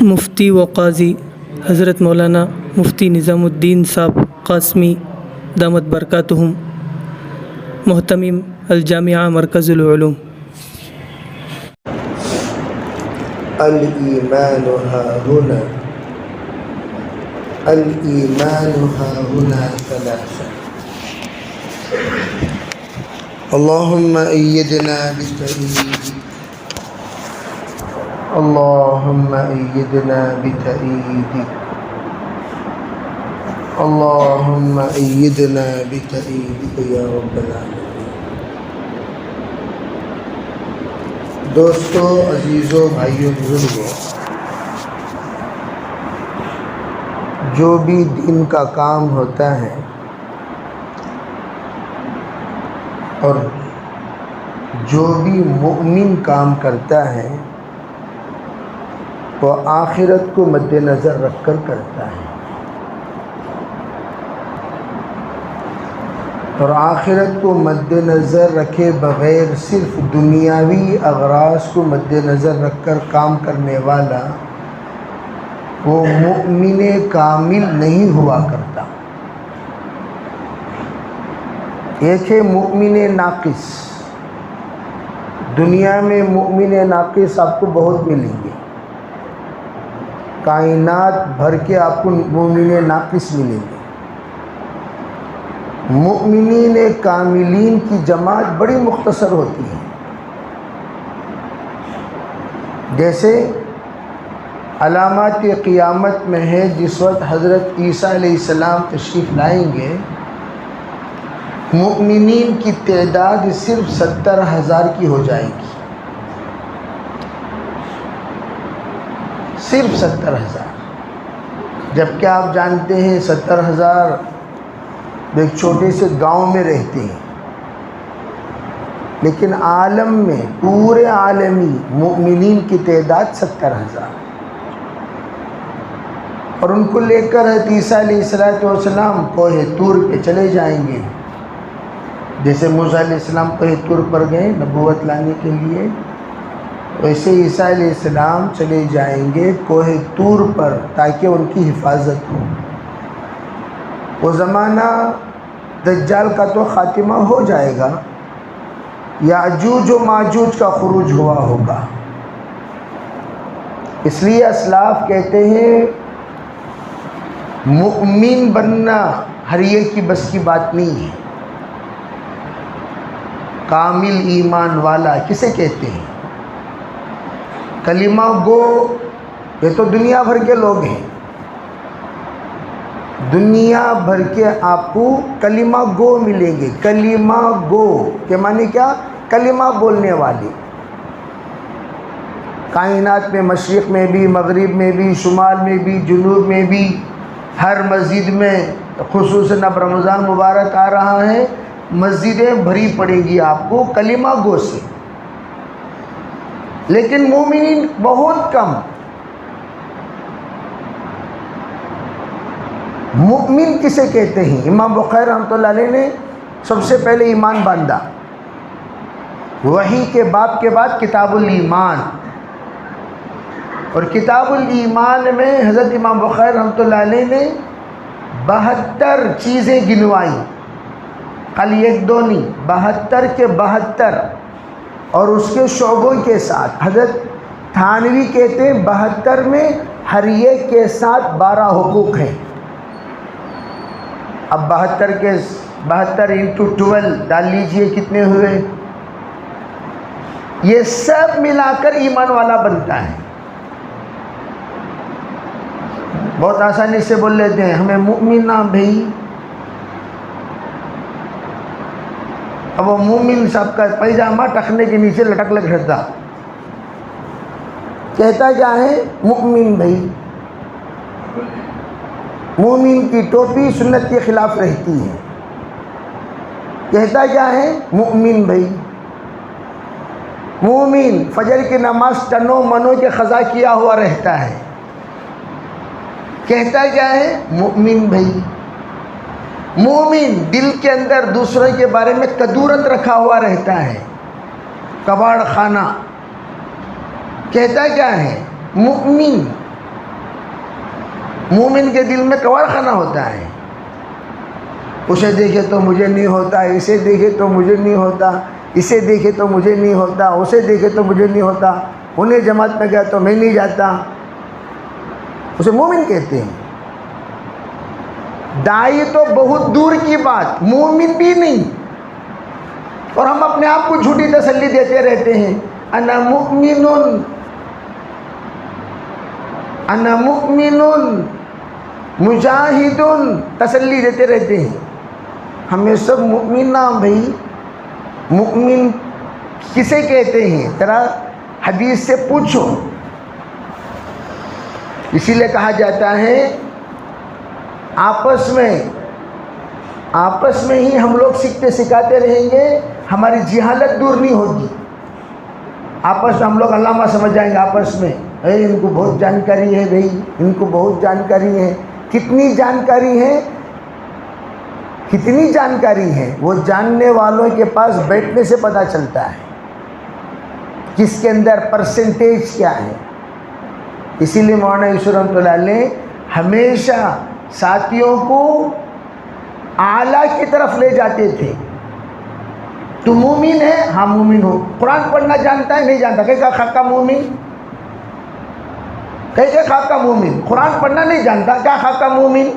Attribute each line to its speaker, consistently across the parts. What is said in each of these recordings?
Speaker 1: مفتی و قاضی حضرت مولانا مفتی نظام الدین صاحب قاسمی دامت برکاتہم، محتمم الجامعہ مرکز العلوم۔
Speaker 2: الایمان هاهنا ثلاثة اللهم أيدنا بتأييدك اللهم أيدنا بتأييدك اللهم أيدنا بتأييدك يا رب العالمين۔ دوستو، عزیزوں، بھائیوں، بزرگوں، جو بھی دین کا کام ہوتا ہے اور جو بھی مؤمن کام کرتا ہے وہ آخرت کو مد نظر رکھ کر کرتا ہے، اور آخرت کو مد نظر رکھے بغیر صرف دنیاوی اغراض کو مد نظر رکھ کر کام کرنے والا وہ مؤمن کامل نہیں ہوا کرتا۔ ایک ہے مؤمن ناقص۔ دنیا میں مؤمن ناقص آپ کو بہت ملیں گے، کائنات بھر کے آپ کو مؤمن ناقص ملیں گے۔ مؤمنین کاملین کی جماعت بڑی مختصر ہوتی ہے۔ جیسے علامات قیامت میں ہے، جس وقت حضرت عیسیٰ علیہ السلام تشریف لائیں گے، مؤمنین کی تعداد صرف 70,000 کی ہو جائے گی، صرف 70,000۔ جبکہ آپ جانتے ہیں 70,000 ایک چھوٹے سے گاؤں میں رہتے ہیں، لیکن عالم میں پورے عالمی مؤمنین کی تعداد 70,000، اور ان کو لے کر حضرت عیسیٰ علیہ السلام کوہ طور پہ چلے جائیں گے۔ جیسے موسیٰ علیہ السلام کوہ طور پر گئے نبوت لانے کے لیے، ویسے عیسیٰ علیہ السلام چلے جائیں گے کوہ طور پر تاکہ ان کی حفاظت ہو۔ وہ زمانہ دجال کا تو خاتمہ ہو جائے گا، یاجوج و ماجوج کا خروج ہوا ہوگا۔ اس لیے اسلاف کہتے ہیں مؤمن بننا ہر ایک کی بس کی بات نہیں ہے۔ کامل ایمان والا کسے کہتے ہیں؟ کلمہ گو، یہ تو دنیا بھر کے لوگ ہیں، دنیا بھر کے آپ کو کلمہ گو ملیں گے۔ کلمہ گو کے معنی کیا؟ کلمہ بولنے والے۔ کائنات میں مشرق میں بھی، مغرب میں بھی، شمال میں بھی، جنوب میں بھی، ہر مسجد میں، خصوصاً اب رمضان مبارک آ رہا ہے، مسجدیں بھری پڑیں گی آپ کو کلمہ گو سے، لیکن مومنین بہت کم۔ مؤمن کسے کہتے ہیں؟ امام بخاری رحمۃ اللہ علیہ نے سب سے پہلے ایمان باندھا، وحی کے باب کے بعد کتاب الایمان، اور کتاب الایمان میں حضرت امام بخاری رحمۃ اللہ علیہ نے 72 چیزیں گنوائی، خالی ایک دو نہیں، 72 کے 72، اور اس کے شعبوں کے ساتھ۔ حضرت تھانوی کہتے ہیں 72 میں ہر ایک کے ساتھ 12 حقوق ہیں۔ اب 72 کے 72 انٹو 12 ڈال لیجئے کتنے ہوئے؟ یہ سب ملا کر ایمان والا بنتا ہے۔ بہت آسانی سے بول لیتے ہیں ہمیں مومن نہ بھائی، اب وہ مومن صاحب کا پیجامہ ٹخنے کے نیچے لٹک لگ رہتا، کہتا کیا ہے؟ مومن بھائی۔ مومن کی ٹوپی سنت کے خلاف رہتی ہے، کہتا کیا ہے؟ مومن بھائی۔ مومن فجر کی نماز تنو منو کے قضا کیا ہوا رہتا ہے، کہتا کیا ہے؟ مومن بھائی۔ مومن دل کے اندر دوسرے کے بارے میں کدورت رکھا ہوا رہتا ہے، کباڑ خانہ، کہتا کیا ہے؟ مومن مومن کے دل میں کباڑ خانہ ہوتا ہے، اسے دیکھے تو مجھے نہیں ہوتا، اسے دیکھے تو مجھے نہیں ہوتا، اسے دیکھے تو مجھے نہیں ہوتا، اسے دیکھے تو مجھے نہیں ہوتا، انہیں جماعت میں گیا تو میں نہیں جاتا، اسے مومن کہتے ہیں۔ داعی تو بہت دور کی بات، مومن بھی نہیں، اور ہم اپنے آپ کو جھوٹی تسلی دیتے رہتے ہیں، انا مؤمن، انا مؤمن مجاہد، تسلی دیتے رہتے ہیں۔ ہمیں سب مؤمن نام بھائی، مؤمن کسے کہتے ہیں ذرا حدیث سے پوچھو۔ اسی لیے کہا جاتا ہے آپس میں ہی ہم لوگ سیکھتے سکھاتے رہیں گے، ہماری جہالت دور نہیں ہوگی۔ آپس میں ہم لوگ علامہ سمجھ جائیں گے، آپس میں ان کو بہت جانکاری ہے بھائی، ان کو بہت جانکاری ہے۔ کتنی جانکاری ہے؟ کتنی جانکاری ہے؟ وہ جاننے والوں کے پاس بیٹھنے سے پتہ چلتا ہے کس کے اندر پرسنٹیج کیا ہے۔ اسی لیے مولانا یوسف رحمۃ اللہ علیہ ہمیشہ ساتھیوں کو اعلیٰ کی طرف لے جاتے تھے۔ تو مومن ہے؟ ہاں مومن ہو۔ قرآن پڑھنا جانتا ہے؟ نہیں جانتا، کہیں کا خاکہ مومن، کہیں کہ خاکہ مومن۔ قرآن پڑھنا نہیں جانتا، کیا خاکہ مومن؟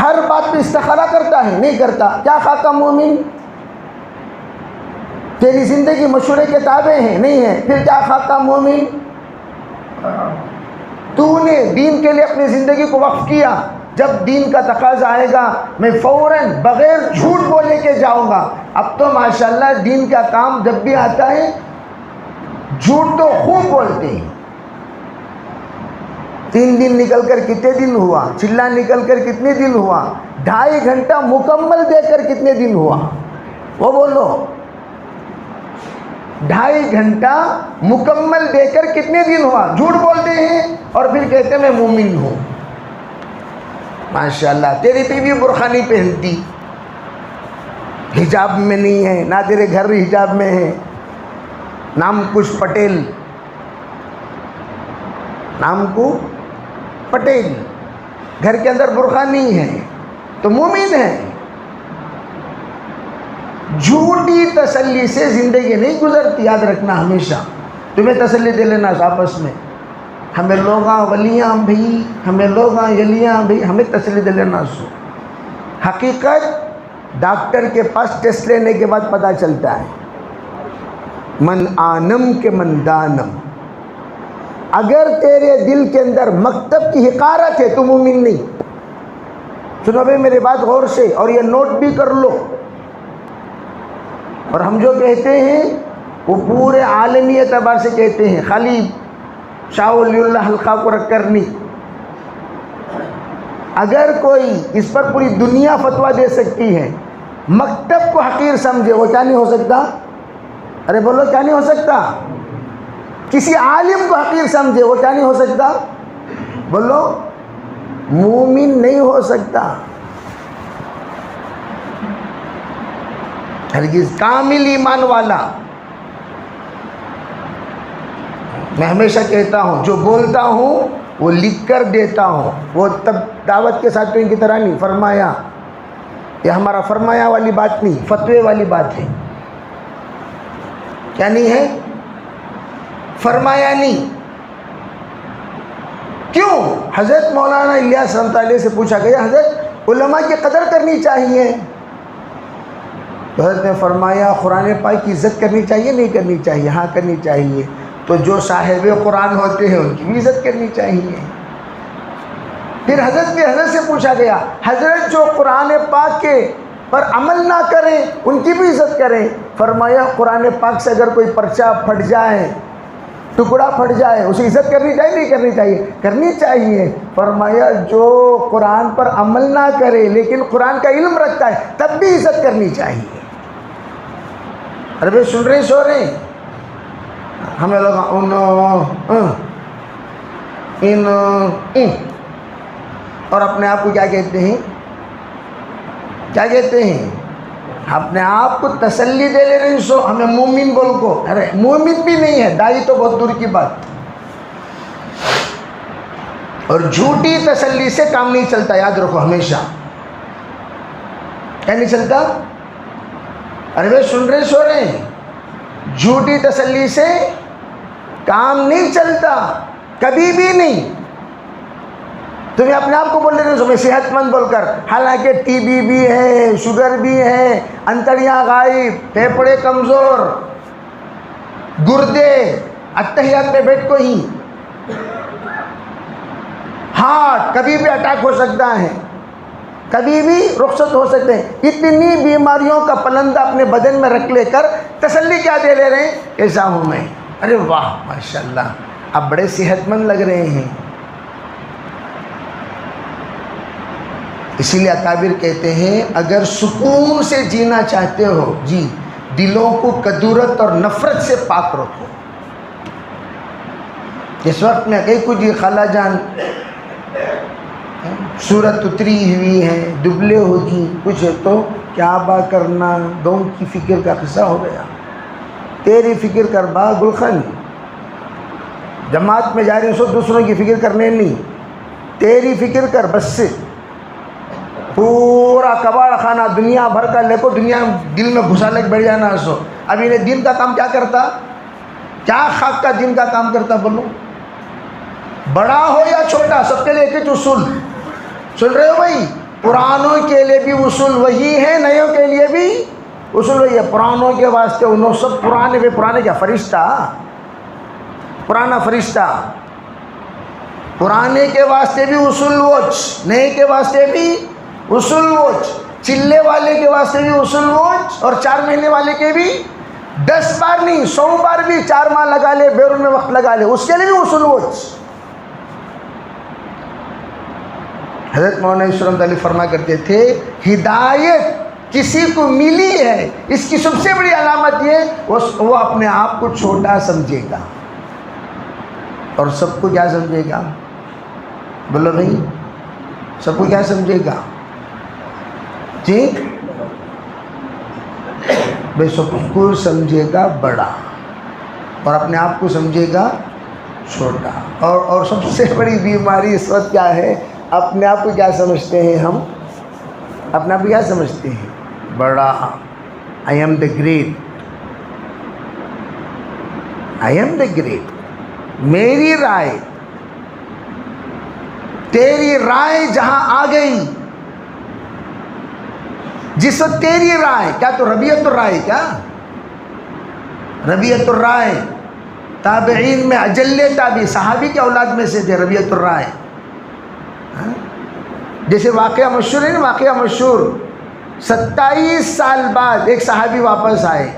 Speaker 2: ہر بات پہ استخارہ کرتا ہے؟ نہیں کرتا، کیا خاکہ مومن؟ تیری زندگی مشہور کتابیں ہیں؟ نہیں ہیں، پھر کیا خاکہ مومن؟ تو نے دین کے لیے اپنی زندگی کو وقف کیا، جب دین کا تقاضا آئے گا میں فوراً بغیر جھوٹ بولے کے جاؤں گا۔ اب تو ماشاءاللہ دین کا کام جب بھی آتا ہے جھوٹ تو خوب بولتے ہیں۔ 3 دن نکل کر کتنے دن ہوا؟ چلا نکل کر کتنے دن ہوا؟ 2.5 گھنٹہ مکمل دے کر کتنے دن ہوا؟ وہ بولو، 2.5 گھنٹہ مکمل دے کر کتنے دن ہوا؟ جھوٹ بولتے ہیں اور پھر کہتے ہیں میں مومن ہوں۔ ماشاءاللہ تیری بیوی برقع نہیں پہنتی، حجاب میں نہیں ہے، نہ تیرے گھر حجاب میں ہے، نام کچھ پٹیل، نام کو پٹیل، گھر کے اندر برقع نہیں ہے تو مومن ہے۔ جھوٹی تسلی سے زندگی نہیں گزرتی، یاد رکھنا ہمیشہ۔ تمہیں تسلی دے لینا آپس میں، ہمیں لوگاں ولیاں بھی، ہمیں لوگاں یلیاں بھی، ہمیں تسلی دے لینا سو۔ حقیقت ڈاکٹر کے پاس ٹیسٹ لینے کے بعد پتہ چلتا ہے، من آنم کے من دانم۔ اگر تیرے دل کے اندر مکتب کی حقارت ہے تو مومن نہیں۔ سنو بھائی میری بات غور سے، اور یہ نوٹ بھی کر لو۔ اور ہم جو کہتے ہیں وہ پورے عالمی اعتبار سے کہتے ہیں، خالی شاہ ولی اللہ حلقہ کو رکھ کر نہیں۔ اگر کوئی اس پر پوری دنیا فتویٰ دے سکتی ہے، مکتب کو حقیر سمجھے، وہ کیا نہیں ہو سکتا؟ ارے بولو کیا نہیں ہو سکتا؟ کسی عالم کو حقیر سمجھے، وہ کیا نہیں ہو سکتا؟ بولو، مومن نہیں ہو سکتا ہرگز۔ کامل ایمان والا، میں ہمیشہ کہتا ہوں جو بولتا ہوں وہ لکھ کر دیتا ہوں، وہ تب دعوت کے ساتھیوں کی طرح نہیں۔ فرمایا، یہ ہمارا فرمایا والی بات نہیں، فتوے والی بات ہے۔ کیا نہیں ہے؟ فرمایا نہیں۔ کیوں؟ حضرت مولانا الیاس رحمۃ اللہ علیہ سے پوچھا گیا، حضرت علماء کی قدر کرنی چاہیے، تو حضرت نے فرمایا قرآن پاک کی عزت کرنی چاہیے نہیں کرنی چاہیے؟ ہاں کرنی چاہیے۔ تو جو صاحب قرآن ہوتے ہیں ان کی بھی عزت کرنی چاہیے۔ پھر حضرت سے پوچھا گیا، حضرت جو قرآن پاک کے پر عمل نہ کریں ان کی بھی عزت کریں۔ فرمایا قرآن پاک سے اگر کوئی پرچہ پھٹ جائے، ٹکڑا پھٹ جائے، اسے عزت کرنی چاہیے نہیں کرنی چاہیے؟ کرنی چاہیے۔ فرمایا جو قرآن پر عمل نہ کرے لیکن قرآن کا علم رکھتا ہے تب بھی عزت کرنی چاہیے۔ ارے بھائی سن رہے سو رہے؟ ہمیں لوگ اور اپنے آپ کو کیا کہتے ہیں؟ کیا کہتے ہیں؟ اپنے آپ کو تسلی دے لے رہے سو ہمیں مومن بول کو۔ ارے مومن بھی نہیں ہے، داعی تو بہت دور کی بات۔ اور جھوٹی تسلی سے کام نہیں چلتا، یاد رکھو ہمیشہ. کیا نہیں چلتا؟ ارے بھائی سن رہے سو رہے ہیں؟ جھوٹی تسلی سے کام نہیں چلتا، کبھی بھی نہیں. تمہیں اپنے آپ کو بول رہے ہو میں صحت مند بول کر، حالانکہ ٹی بی بھی ہے، شوگر بھی ہے، انتڑیاں غائب، پھیپھڑے کمزور، گردے اتحیات میں بیٹھ کو ہی، ہارٹ کبھی بھی اٹیک ہو سکتا ہے، کبھی بھی رخصت ہو سکتے ہیں. اتنی بیماریوں کا پلندہ اپنے بدن میں رکھ لے کر تسلی کیا دے لے رہے ہیں؟ ایسا ہوں میں. ارے واہ ماشاءاللہ، آپ بڑے صحت مند لگ رہے ہیں. اسی لیے اکابر کہتے ہیں اگر سکون سے جینا چاہتے ہو جی، دلوں کو کدورت اور نفرت سے پاک رکھو. اس وقت میں کئی کچھ خالہ جان صورت اتری ہوئی ہے، دبلے ہو جی، کچھ ہے تو کیا با کرنا، دون کی فکر کا قصہ ہو گیا. تیری فکر کر با گلخن، جماعت میں جا رہی سو دوسروں کی فکر کرنے نہیں، تیری فکر کر بس سے. پورا کباڑ خانہ دنیا بھر کا لے کو دنیا دل میں گھسا لے کے بیٹھ جانا سو. اب انہیں دین کا کام کیا کرتا؟ کیا خاک کا دین کا کام کرتا بولو؟ بڑا ہو یا چھوٹا سب کے لیے ایک اصول. سن رہے ہو بھائی؟ پرانوں کے لیے بھی اصول وہی ہے، نیوں کے لیے بھی اصول وہی ہے. پرانوں کے واسطے انہوں سب پرانے بھی پرانے کیا فرشتہ، پرانا فرشتہ. پرانے کے واسطے بھی اصول ووچ، نئے کے واسطے بھی اصول ووچ، چلے والے کے واسطے بھی اصول ووچ، اور 4 مہینے والے کے بھی 10 بار نہیں 100 بار بھی 4 ماہ لگا لے، بیرون میں وقت لگا لے، اس کے لیے بھی اصول ووچ. حضرت مولانا یوسف رحمۃ اللہ فرما کرتے تھے ہدایت کسی کو ملی ہے، اس کی سب سے بڑی علامت یہ وہ اپنے آپ کو چھوٹا سمجھے گا اور سب کو کیا سمجھے گا؟ بولو بھائی، سب کو کیا سمجھے گا جی؟ بے سب کو سمجھے گا بڑا اور اپنے آپ کو سمجھے گا چھوٹا. اور سب سے بڑی بیماری اس وقت کیا ہے؟ اپنے آپ کو کیا سمجھتے ہیں ہم؟ اپنے آپ کو کیا سمجھتے ہیں؟ بڑا. I am the great, I am the great. میری رائے، تیری رائے جہاں آ گئی، جس وقت تیری رائے، کیا تو ربیعت الرائے، کیا ربیعت الرائے تابعین میں اجل تابعی، صحابی کے اولاد میں سے تھے ربیعت الرائے. جیسے واقعہ مشہور ہے نا، واقعہ مشہور 27 سال بعد ایک صحابی واپس آئے.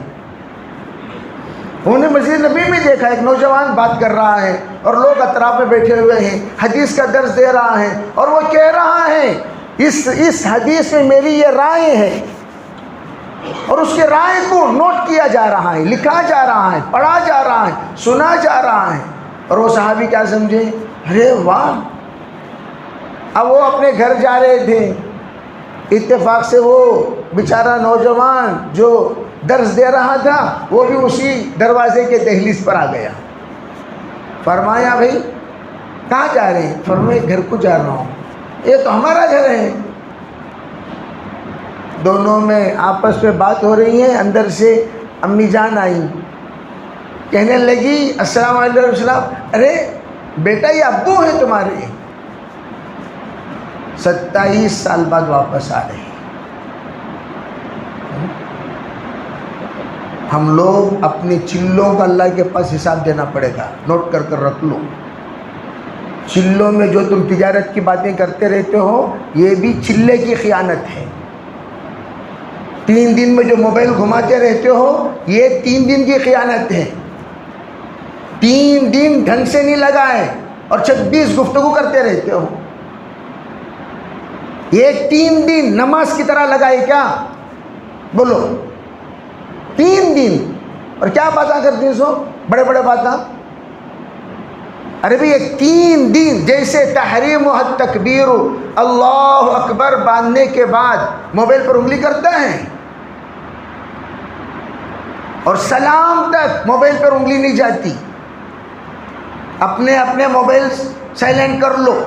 Speaker 2: انہوں نے مسجد نبی میں دیکھا ایک نوجوان بات کر رہا ہے اور لوگ اطراف میں بیٹھے ہوئے ہیں، حدیث کا درس دے رہا ہے اور وہ کہہ رہا ہے اس حدیث میں میری یہ رائے ہے، اور اس کے رائے کو نوٹ کیا جا رہا ہے، لکھا جا رہا ہے، پڑھا جا رہا ہے، سنا جا رہا ہے. اور وہ صحابی کیا سمجھے؟ ارے واہ. اب وہ اپنے گھر جا رہے تھے، اتفاق سے وہ بیچارہ نوجوان جو درس دے رہا تھا وہ بھی اسی دروازے کے دہلیز پر آ گیا. فرمایا بھائی کہاں جا رہے ہیں؟ فرمایا گھر کو جا رہا ہوں. یہ تو ہمارا گھر ہے. دونوں میں آپس میں بات ہو رہی ہے. اندر سے امی جان آئی، کہنے لگی السلام علیکم السلام. ارے بیٹا یہ ابو ہیں تمہارے. 27 سال بعد واپس آ رہے ہیں. ہم لوگ اپنے چلوں کا اللہ کے پاس حساب دینا پڑے گا. نوٹ کر کر رکھ لو، چلوں میں جو تم تجارت کی باتیں کرتے رہتے ہو یہ بھی چلے کی خیانت ہے. 3 دن میں جو موبائل گھماتے رہتے ہو یہ 3 دن کی خیانت ہے. 3 دن ڈھنگ سے نہیں لگائے اور 26 گفتگو کرتے رہتے ہو. یہ 3 دن نماز کی طرح لگائی کیا؟ بولو 3 دن. اور کیا باتیں کرتی ہیں سو بڑے بڑے باتیں. ارے بھئی یہ 3 دن جیسے تحریم و حد تکبیر اللہ اکبر باندھنے کے بعد موبائل پر انگلی کرتا ہے اور سلام تک موبائل پر انگلی نہیں جاتی. اپنے اپنے موبائل سائلنٹ کر لو،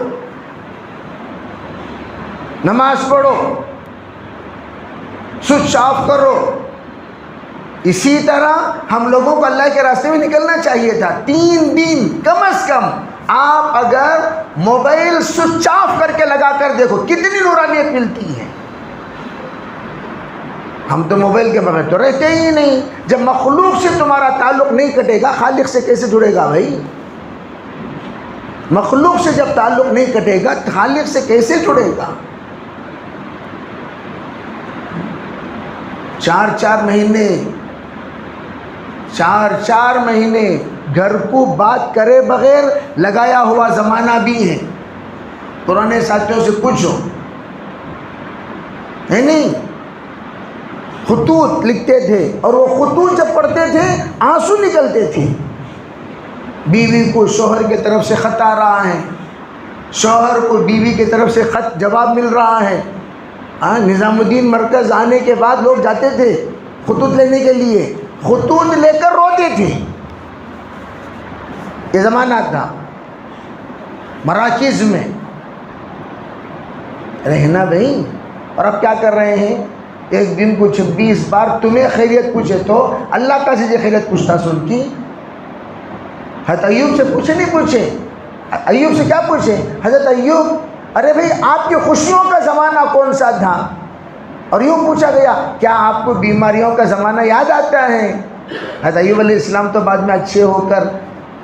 Speaker 2: نماز پڑھو، سوئچ آف کرو۔ اسی طرح ہم لوگوں کو اللہ کے راستے میں نکلنا چاہیے تھا۔ 3 دن کم از کم آپ اگر موبائل سوئچ آف کر کے لگا کر دیکھو کتنی نورانیت ملتی ہے۔ ہم تو موبائل کے بغیر تو رہتے ہی نہیں۔ جب مخلوق سے تمہارا تعلق نہیں کٹے گا، خالق سے کیسے جڑے گا بھائی؟ مخلوق سے جب تعلق نہیں کٹے گا، خالق سے کیسے جڑے گا؟ 4 مہینے گھر کو بات کرے بغیر لگایا ہوا زمانہ بھی ہے۔ پرانے ساتھیوں سے پوچھو، ہے نہیں؟ خطوط لکھتے تھے اور وہ خطوط جب پڑھتے تھے آنسو نکلتے تھے۔ بیوی کو شوہر کی طرف سے خط آ رہا ہے، شوہر کو بیوی کی طرف سے خط جواب مل رہا ہے۔ نظام الدین مرکز آنے کے بعد لوگ جاتے تھے خطوط لینے کے لیے، خطوط لے کر روتے تھے۔ یہ زمانہ تھا۔ مراکز میں رہنا بھائی، اور اب کیا کر رہے ہیں؟ ایک دن کو 26 بار تمہیں خیریت پوچھے تو اللہ کا سے خیریت پوچھتا سن کی؟ حضرت ایوب سے پوچھے نہیں پوچھے؟ ایوب سے کیا پوچھے؟ حضرت ایوب، ارے بھائی آپ کی خوشیوں کا زمانہ کون سا تھا؟ اور یوں پوچھا گیا کیا آپ کو بیماریوں کا زمانہ یاد آتا ہے؟ حضرت ایوب علیہ السلام تو بعد میں اچھے ہو کر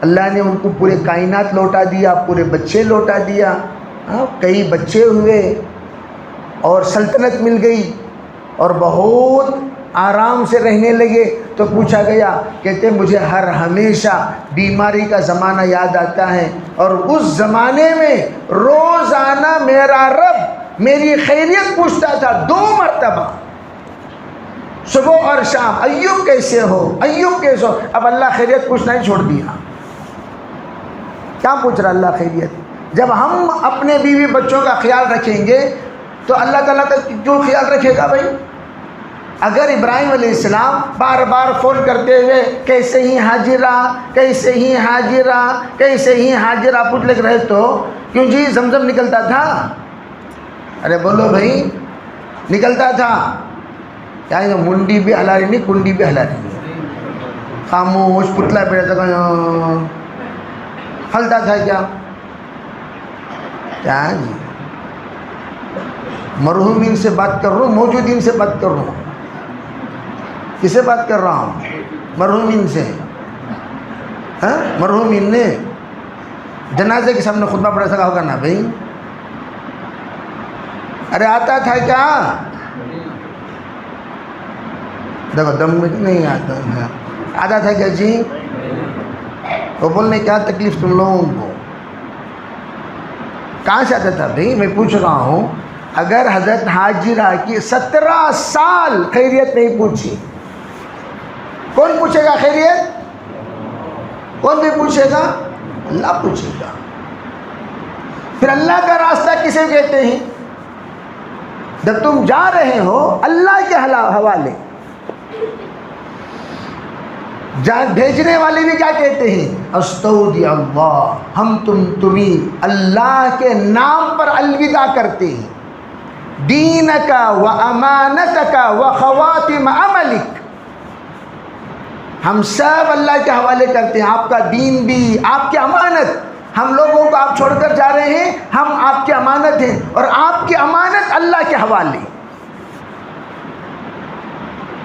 Speaker 2: اللہ نے ان کو پورے کائنات لوٹا دیا، پورے بچے لوٹا دیا، کئی بچے ہوئے اور سلطنت مل گئی اور بہت آرام سے رہنے لگے۔ تو پوچھا گیا، کہتے مجھے ہمیشہ بیماری کا زمانہ یاد آتا ہے، اور اس زمانے میں روزانہ میرا رب میری خیریت پوچھتا تھا 2 مرتبہ، صبح اور شام، ایوب کیسے ہو، ایوب کیسے ہو۔ اب اللہ خیریت پوچھنا ہی چھوڑ دیا۔ کیا پوچھ رہا اللہ خیریت؟ جب ہم اپنے بیوی بچوں کا خیال رکھیں گے تو اللہ تعالیٰ کا کیوں خیال رکھے گا بھائی؟ اگر ابراہیم علیہ السلام بار بار فون کرتے ہوئے کیسے ہی حاجرہ، کیسے ہی حاجرہ، کیسے ہی حاجرہ پوچھ لے رہے تو کیوں جی زمزم نکلتا تھا؟ ارے بولو بھائی، نکلتا تھا کیا؟ منڈی بھی ہلا رہی نہیں، کنڈی بھی ہلا رہی نہیں، خاموش پتلا پڑا تھا، ہلتا تھا کیا؟ کیا جی؟ مرحومین سے بات کر رہا ہوں، موجودین سے بات کر رہا ہوں۔ کسے بات کر رہا ہوں؟ مرحومین سے۔ مرحومین نے جنازے کے سامنے خطبہ پڑھا سکا ہوگا نا بھائی؟ ارے آتا تھا کیا؟ دیکھو دم میں نہیں آتا ہے، آتا تھا کیا جی؟ وہ بولنے کیا تکلیف تم لوگوں کو؟ کہاں سے آتا تھا بھائی؟ میں پوچھ رہا ہوں، اگر حضرت حاجرہ کی 17 سال خیریت نہیں پوچھی، کون پوچھے گا خیریت؟ کون بھی پوچھے گا؟ اللہ پوچھے گا۔ پھر اللہ کا راستہ کسے کہتے ہیں؟ جب تم جا رہے ہو اللہ کے حوالے، بھیجنے والے بھی کیا کہتے ہیں؟ استودع اللہ، ہم تمہیں اللہ کے نام پر الوداع کرتے ہیں، دینک و امانتک و خواتم عملک، ہم سب اللہ کے حوالے کرتے ہیں، آپ کا دین بھی، آپ کی امانت، ہم لوگوں کو آپ چھوڑ کر جا رہے ہیں، ہم آپ کی امانت ہیں، اور آپ کی امانت اللہ کے حوالے،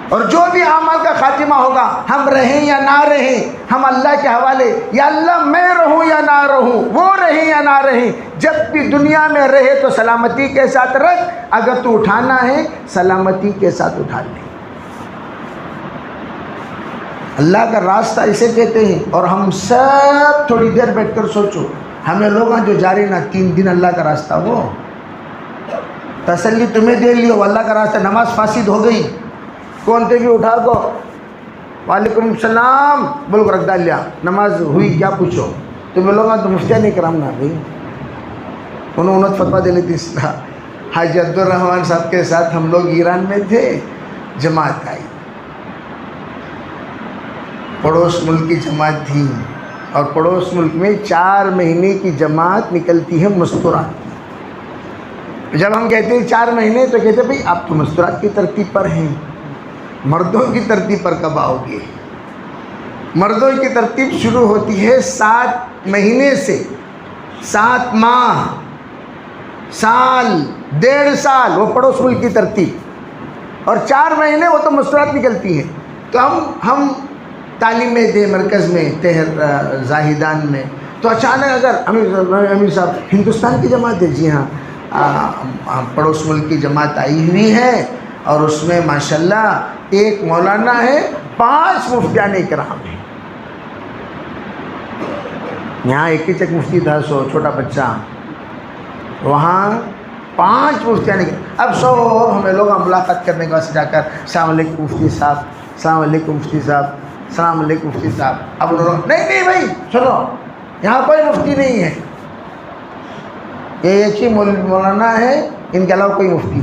Speaker 2: اور جو بھی اعمال کا خاتمہ ہوگا، ہم رہیں یا نہ رہیں، ہم اللہ کے حوالے، یا اللہ میں رہوں یا نہ رہوں، وہ رہیں یا نہ رہیں، جب بھی دنیا میں رہے تو سلامتی کے ساتھ رکھ، اگر تو اٹھانا ہے سلامتی کے ساتھ اٹھا لے۔ اللہ کا راستہ اسے کہتے ہیں۔ اور ہم سب تھوڑی دیر بیٹھ کر سوچو، ہمیں لوگ جو جا رہے نا 3 دن اللہ کا راستہ، وہ تسلی تمہیں دے لیو، اللہ کا راستہ، نماز فاسد ہو گئی، کون تھے بھی اٹھا کو وعلیکم السلام بول کر رکھ ڈال لیا، نماز ہوئی کیا پوچھو؟ تمہیں لوگ تو مفتیہ نہیں کرام نا بھائی، انہوں فتویٰ دے لیتی اصلاح۔ حاجی عبدالرحمن صاحب کے ساتھ ہم لوگ ایران میں تھے، جماعت آئی، پڑوس ملک کی جماعت تھی، اور پڑوس ملک میں 4 مہینے کی جماعت نکلتی ہے مستورات. جب ہم کہتے ہیں 4 مہینے تو کہتے ہیں بھئی آپ تو مستورات کی ترتیب پر ہیں, مردوں کی ترتیب پر کب آؤ گے؟ مردوں کی ترتیب شروع ہوتی ہے 7 مہینے سے, 7 ماہ, سال, 1.5 سال, وہ پڑوس ملک کی ترتیب, اور 4 مہینے وہ تو مستورات نکلتی ہیں. تو ہم تعلیم میں دے مرکز میں زاہدان میں, تو اچانک اگر امیر صاحب ہندوستان کی جماعت ہے, جی ہاں پڑوس ملک کی جماعت آئی ہوئی ہے, اور اس میں ماشاءاللہ ایک مولانا ہے, 5 مفتیان کرام ہیں. یہاں ایک ہی چک مفتی تھا, سو چھوٹا بچہ, وہاں 5 مفتیان. اب ہمیں لوگ ملاقات کرنے کے واسطے جا کر السلام علیکم مفتی صاحب, السلام علیکم مفتی صاحب, السلام علیکم مفتی صاحب. اب انہوں نے نہیں بھائی سنو, یہاں کوئی مفتی نہیں ہے, یہ ایک ہی مولانا ہے, ان کے علاوہ کوئی مفتی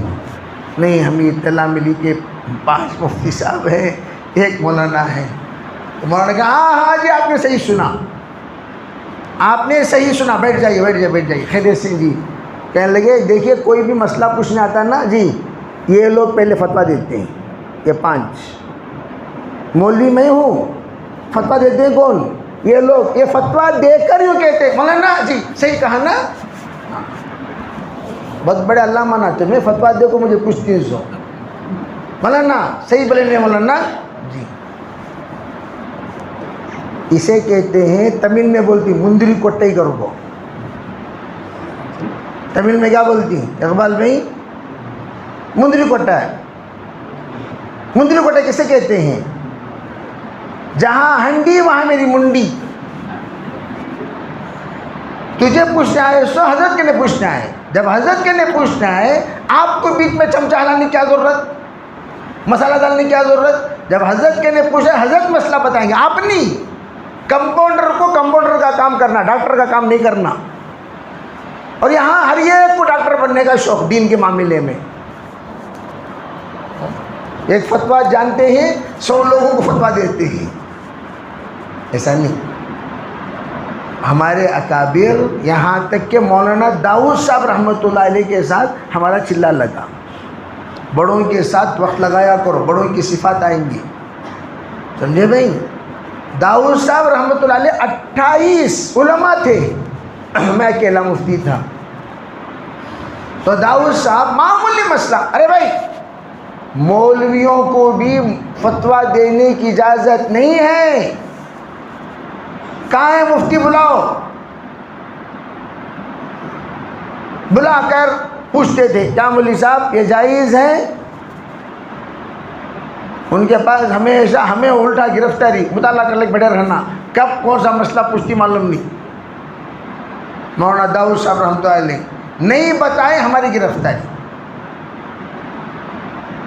Speaker 2: نہیں. ہمیں اطلاع ملی کہ 5 مفتی صاحب ہیں, ایک مولانا ہے. تو مولانا نے کہا ہاں جی آپ نے صحیح سنا, آپ نے صحیح سنا, بیٹھ جائیے. خیریت سنگھ جی کہنے لگے دیکھیے کوئی بھی مسئلہ پوچھنے آتا ہے نا جی, یہ لوگ پہلے فتویٰ دیتے ہیں, یہ 5 مولوی میں ہوں, فتویٰ دیتے ہیں کون؟ یہ لوگ. یہ فتویٰ دے کر یوں کہتے ہیں مولانا جی صحیح کہا نا, بہت بڑے اللہ مناتے, میں فتویٰ دے کو مجھے کچھ 300, مولانا صحیح بولے نہیں مولانا جی. اسے کہتے ہیں تمل میں بولتی مندری کوٹائی کرو کو. تمل میں کیا بولتی ہیں اقبال بھائی؟ مندری کوٹا ہے. مندری کوٹا کسے کہتے ہیں؟ جہاں ہنڈی وہاں میری منڈی. تجھے پوچھنا ہے سو حضرت کے نے پوچھنا ہے. جب حضرت کے نے پوچھنا ہے, آپ کو بیچ میں چمچہ ہلانے کی کیا ضرورت, مسالہ ڈالنے کی کیا ضرورت؟ جب حضرت کے نے پوچھا حضرت مسئلہ بتائیں گے, آپ نہیں. کمپاؤنڈر کو کمپاؤنڈر کا کام کرنا, ڈاکٹر کا کام نہیں کرنا. اور یہاں ہر ایک کو ڈاکٹر بننے کا شوق دین کے معاملے میں. ایک فتویٰ جانتے ہیں 100 لوگوں کو فتویٰ دیتے ہیں, ایسا نہیں. ہمارے اکابر, یہاں تک کہ مولانا داؤد صاحب رحمۃ اللہ علیہ کے ساتھ ہمارا چلا لگا, بڑوں کے ساتھ وقت لگایا کرو, بڑوں کی صفات آئیں گی. سمجھے بھائی؟ داؤد صاحب رحمۃ اللہ علیہ 28 علماء تھے, میں اکیلا مفتی تھا. تو داؤد صاحب معمولی مسئلہ, ارے بھائی مولویوں کو بھی فتویٰ دینے کی اجازت نہیں ہے, کہاں ہے مفتی بلاؤ. بلا کر پوچھتے تھے کیا مولوی صاحب یہ جائز ہے؟ ان کے پاس ہمیشہ ہمیں الٹا گرفتاری, مطالعہ کر لے بیٹھے رہنا, کب کون سا مسئلہ پوچھتی معلوم نہیں. مولانا داؤد صاحب رحمۃ اللہ علیہ نہیں بتائے ہماری گرفتاری.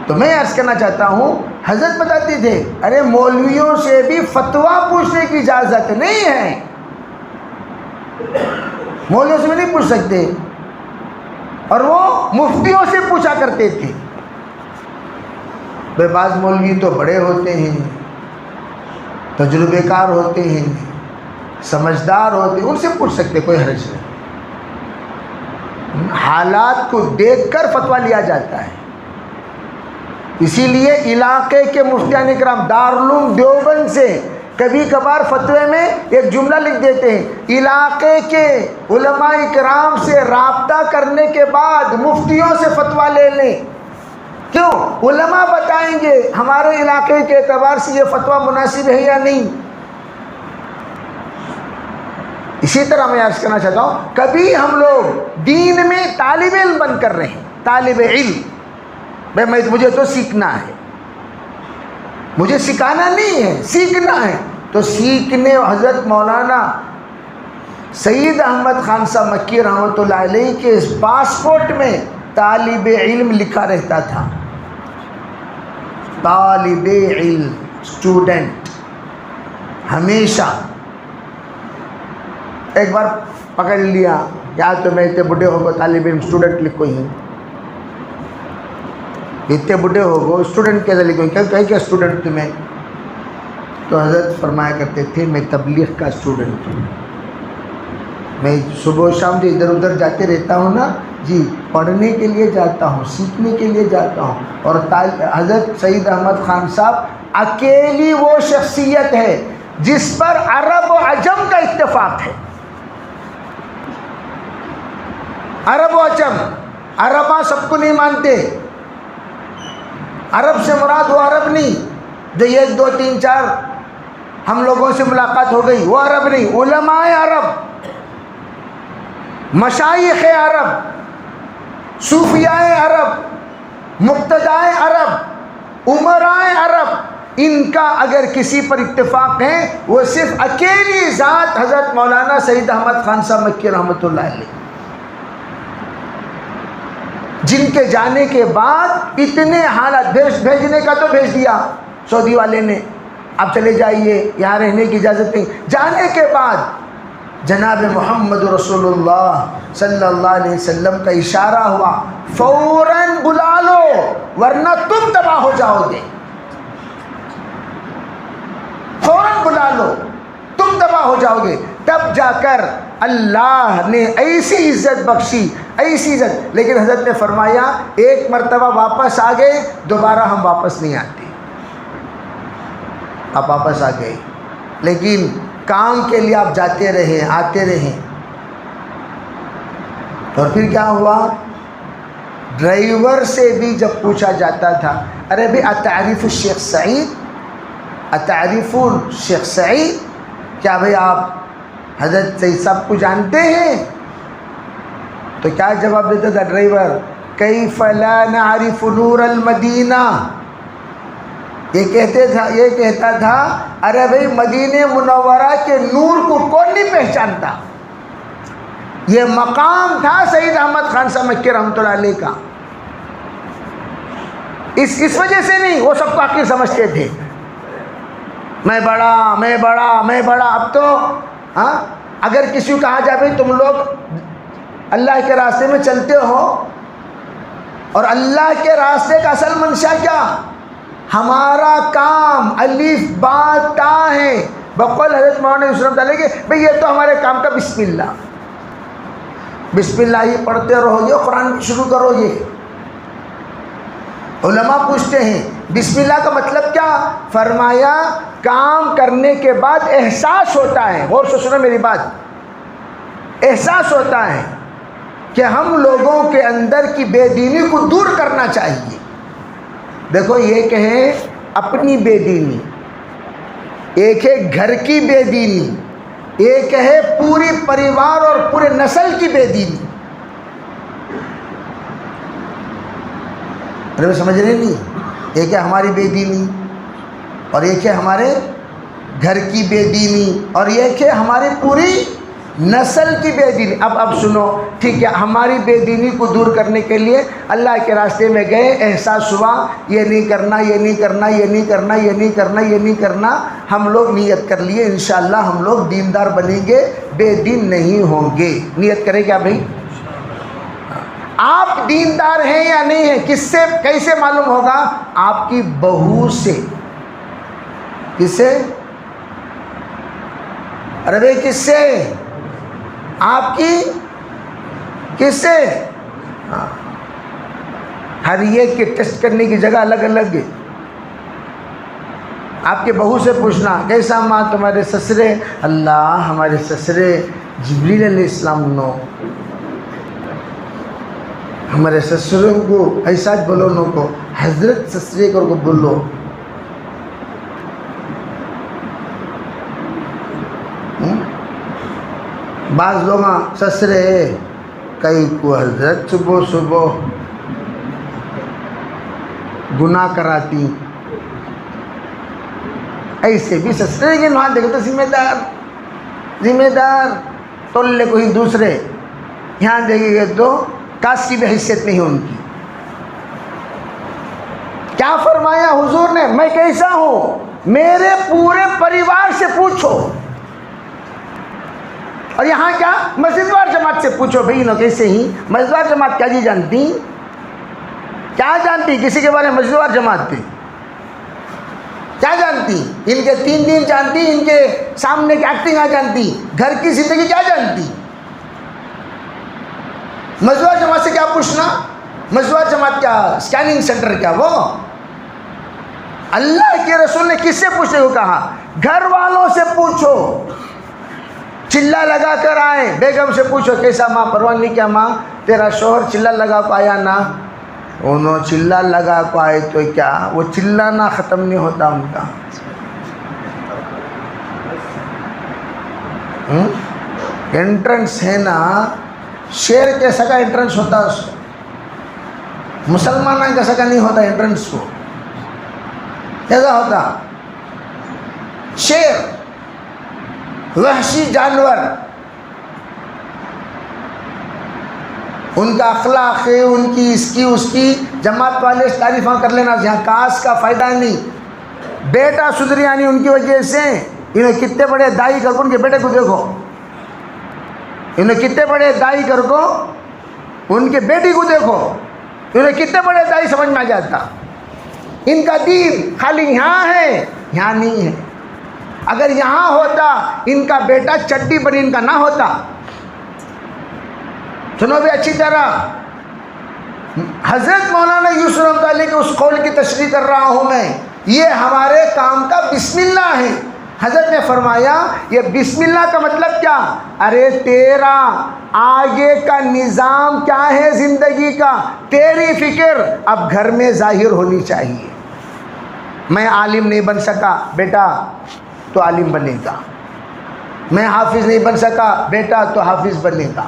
Speaker 2: تو میں عرض کرنا چاہتا ہوں, حضرت بتاتے تھے ارے مولویوں سے بھی فتویٰ پوچھنے کی اجازت نہیں ہے, مولویوں سے بھی نہیں پوچھ سکتے. اور وہ مفتیوں سے پوچھا کرتے تھے. بے بعض مولوی تو بڑے ہوتے ہیں, تجربے کار ہوتے ہیں, سمجھدار ہوتے ہیں, ان سے پوچھ سکتے, کوئی حرج نہیں. حالات کو دیکھ کر فتویٰ لیا جاتا ہے. اسی لیے علاقے کے مفتیان کرام دارالعلوم دیوبند سے کبھی کبھار فتوے میں ایک جملہ لکھ دیتے ہیں, علاقے کے علماء کرام سے رابطہ کرنے کے بعد مفتیوں سے فتویٰ لے لیں. کیوں؟ علماء بتائیں گے ہمارے علاقے کے اعتبار سے یہ فتویٰ مناسب ہے یا نہیں. اسی طرح میں عرض کرنا چاہتا ہوں, کبھی ہم لوگ دین میں طالب علم بن کر رہے ہیں, طالب علم, بھائی مجھے تو سیکھنا ہے, مجھے سکھانا نہیں ہے, سیکھنا ہے. تو سیکھنے حضرت مولانا سید احمد خان صاحب مکی رحمۃ اللہ علیہ کے اس پاسپورٹ میں طالب علم لکھا رہتا تھا. طالب علم, اسٹوڈنٹ. ہمیشہ ایک بار پکڑ لیا, یا تو میں اتنے بڑھے ہو گئے طالب علم اسٹوڈنٹ لکھو ہی, اتنے بڑھے ہو گئے اسٹوڈنٹ کیسے لکھو, کہیں کیا اسٹوڈنٹ تمہیں, تو حضرت فرمایا کرتے تھے میں تبلیغ کا اسٹوڈنٹ ہوں، میں صبح و شام جو ادھر ادھر جاتے رہتا ہوں نا جی، پڑھنے کے لیے جاتا ہوں، سیکھنے کے لیے جاتا ہوں. اور حضرت سید احمد خان صاحب اکیلی وہ شخصیت ہے جس پر عرب و عجم کا اتفاق ہے. عرب و عجم، عرباں سب کو نہیں مانتے، عرب سے مراد وہ عرب نہیں جو 1 2 3 4 ہم لوگوں سے ملاقات ہو گئی، وہ عرب نہیں. علماء عرب، مشائخ عرب، صوفیاء عرب، مقتداء عرب، امراء عرب، ان کا اگر کسی پر اتفاق ہے وہ صرف اکیلی ذات حضرت مولانا سید احمد خان صاحب مکی رحمۃ اللہ علیہ، جن کے جانے کے بعد اتنے حالات، بھیجنے کا تو بھیج دیا سعودی والے نے، آپ چلے جائیے یہاں رہنے کی اجازت نہیں. جانے کے بعد جناب محمد رسول اللہ صلی اللہ علیہ وسلم کا اشارہ ہوا فوراً بلا لو ورنہ تم تباہ ہو جاؤ گے، فوراً بلا لو تم تباہ ہو جاؤ گے. تب جا کر اللہ نے ایسی عزت بخشی، ایسی عزت. لیکن حضرت نے فرمایا ایک مرتبہ واپس آ گئے دوبارہ ہم واپس نہیں آتے. آپ واپس آ گئے لیکن کام کے لیے آپ جاتے رہے، آتے رہے. اور پھر کیا ہوا، ڈرائیور سے بھی جب پوچھا جاتا تھا ارے بھائی اتعریف الشیخ سعید، اتعریف الشیخ سعید، کیا بھائی آپ حضرت سعید صاحب کو جانتے ہیں؟ تو کیا جواب دیتا تھا ڈرائیور، کیف لا نعرف نور المدینہ. یہ کہتا تھا ارے بھائی مدینہ منورہ کے نور کو کون نہیں پہچانتا. یہ مقام تھا سید احمد خان صاحب مکی رحمۃ اللہ علیہ کا. اس وجہ سے نہیں، وہ سب کو حقیر سمجھتے تھے، میں بڑا میں بڑا میں بڑا. اب تو اگر کسی کو کہا جائے بھائی تم لوگ اللہ کے راستے میں چلتے ہو، اور اللہ کے راستے کا اصل منشا کیا، ہمارا کام الف با تا ہے. بقول حضرت مولانا یوسف رحمۃ اللہ کہ بھئی یہ تو ہمارے کام کا بسم اللہ، بسم اللہ ہی پڑھتے رہو گے، قرآن بھی شروع کرو گے. علماء پوچھتے ہیں بسم اللہ کا مطلب کیا؟ فرمایا کام کرنے کے بعد احساس ہوتا ہے، غور سے سنو میری بات، احساس ہوتا ہے کہ ہم لوگوں کے اندر کی بے دینی کو دور کرنا چاہیے. دیکھو ایک ہے اپنی بے دینی، ایک ہے گھر کی بے دینی، ایک ہے پوری پریوار اور پورے نسل کی بے دینی. ارے سمجھ رہے نہیں؟ ایک ہے ہماری بے دینی، اور ایک ہے ہمارے گھر کی بے دینی، اور ایک ہے ہماری پوری نسل کی بے دینی. اب سنو ٹھیک ہے، ہماری بے دینی کو دور کرنے کے لیے اللہ کے راستے میں گئے، احساس ہوا یہ نہیں کرنا، یہ نہیں کرنا، یہ نہیں کرنا، یہ نہیں کرنا، یہ نہیں کرنا. ہم لوگ نیت کر لیے انشاءاللہ ہم لوگ دیندار بنیں گے، بے دین نہیں ہوں گے. نیت کریں کیا بھائی؟ آپ دیندار ہیں یا نہیں ہیں کس سے کیسے معلوم ہوگا؟ آپ کی بہو سے. کس سے؟ ارے بھائی کس سے؟ آپ کی کس سے؟ ہر ایک کے ٹیسٹ کرنے کی جگہ الگ الگ ہے. آپ کے بہو سے پوچھنا کیسا ماں تمہارے سسرے؟ اللہ ہمارے سسرے جبریل علیہ السلام نو، ہمارے سسروں کو ایسا بولو نو کو حضرت سسرے کو بولو. بعض لوگ سسرے کئی کو حضرت صبح صبح گناہ کراتی، ایسے بھی سسرے کے وہاں دیکھو تو ذمہ دار تولے کوئی دوسرے، یہاں دیکھیں گے تو کاس کی بھی حیثیت نہیں ان کی. کیا فرمایا حضور نے؟ میں کیسا ہوں میرے پورے پریوار سے پوچھو. اور یہاں کیا مسجد وار جماعت سے پوچھو بھائی نو کیسے ہی. مسجد وار جماعت کیا جی جانتی؟ کیا جانتی کسی کے بارے میں مسجد وار جماعت تھی؟ کیا جانتی؟ ان کے 3 دن جانتی، ان کے سامنے کی ایکٹنگ آ جانتی، گھر کی زندگی کیا جانتی؟ مجموعہ جماعت سے کیا پوچھنا؟ مجموعہ جماعت کیا اسکیننگ سینٹر کیا؟ وہ اللہ کے رسول نے کس سے پوچھنے کو کہا؟ گھر والوں سے پوچھو، چلا لگا کر آئے، بیگم سے پوچھو کیسا ماں، پرواہ نہیں کیا ماں، تیرا شوہر چلا لگا کو آیا نا؟ انہوں چلا لگا کو آئے تو کیا وہ چلانا ختم نہیں ہوتا ان کا؟ انٹرنس ہے نا، شیر کیسا کا انٹرنس ہوتا اس کو، مسلمان کیسا کا نہیں ہوتا انٹرنس کو، کیسا ہوتا؟ شیر، وحشی جانور، ان کا اخلاق ہے، ان کی اس کی جماعت والے تعریفاں کر لینا، یہاں کاس کا فائدہ نہیں، بیٹا سدھریانی ان کی وجہ سے، انہیں کتنے بڑے دائی کر کو، ان کے بیٹے کو دیکھو، انہیں کتنے بڑے دائی کر کو، ان کے بیٹی کو دیکھو، انہیں کتنے بڑے دائی سمجھ میں آ جاتا۔ ان کا دین خالی یہاں ہے، یہاں نہیں ہے۔ اگر یہاں ہوتا ان کا بیٹا چڈی بنی ان کا نہ ہوتا۔ سنو بھی اچھی طرح، حضرت مولانا یوسف رحمۃ اللہ علیہ کے اس قول کی تشریح کر رہا ہوں میں، یہ ہمارے کام کا بسم اللہ ہے۔ حضرت نے فرمایا یہ بسم اللہ کا مطلب کیا؟ ارے تیرا آگے کا نظام کیا ہے زندگی کا، تیری فکر اب گھر میں ظاہر ہونی چاہیے۔ میں عالم نہیں بن سکا بیٹا تو عالم بنے گا، میں حافظ نہیں بن سکا بیٹا تو حافظ بنے گا،